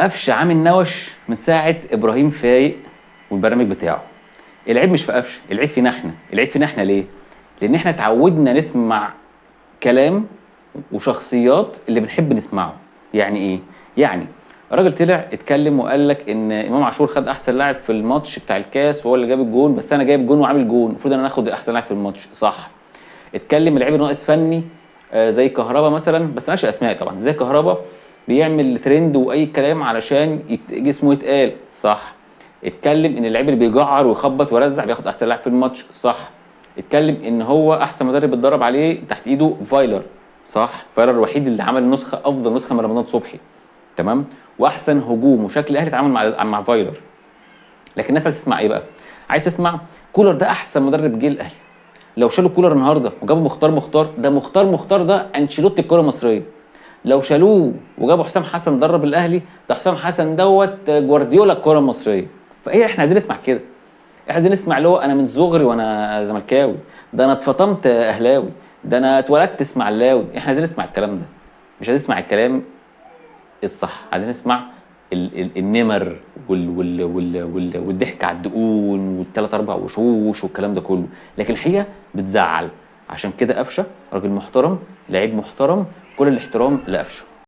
قفشه عامل نوش من ساعه ابراهيم فايق والبرنامج بتاعه. العيب مش في قفشه، العيب فينا احنا. العيب فينا احنا ليه؟ لان احنا اتعودنا نسمع كلام وشخصيات اللي بنحب نسمعه. يعني ايه؟ يعني راجل طلع اتكلم وقال لك ان امام عاشور خد احسن لاعب في الماتش بتاع الكاس وهو اللي جاب الجون، بس انا جايب جون وعامل جون، المفروض ان انا اخد احسن لاعب في الماتش. صح. اتكلم اللعيب ناقص فني، زي كهربا مثلا، بس ماشي اسماء طبعا، زي كهربا بيعمل ترند واي كلام علشان جسمه يتقال. صح. اتكلم ان اللعيب اللي بيجعر ويخبط ويرزع بياخد احسن لاعب في الماتش. صح. اتكلم ان هو احسن مدرب اتدرب عليه تحت ايده فايلر. صح. فايلر الوحيد اللي عمل نسخه، افضل نسخه من رمضان صبحي. تمام. واحسن هجوم وشكل الاهلي اتعامل مع فايلر. لكن الناس عايز تسمع ايه بقى؟ عايز تسمع كولر ده احسن مدرب جه الاهلي. لو شالوا كولر النهارده وجابوا مختار ده مختار ده انشيلوتي الكره المصريه. لو شالوه وجابوا حسام حسن درب الاهلي، ده حسام حسن دوت جوارديولا الكره المصريه. فايه احنا عايزين نسمع كده؟ احنا عايزين نسمع اللي هو انا من صغري وانا زملكاوي، ده انا اتفطمت اهلاوي، ده انا اتولدت اسماعيلاوي. احنا عايزين نسمع الكلام ده، مش عايزين نسمع الكلام الصح. عايزين نسمع النمر والضحك على الدقون والثلاث اربع وشوش والكلام ده كله. لكن الحقيقه بتزعل. عشان كده قفشه راجل محترم، لعيب محترم، كل الاحترام لقفشه.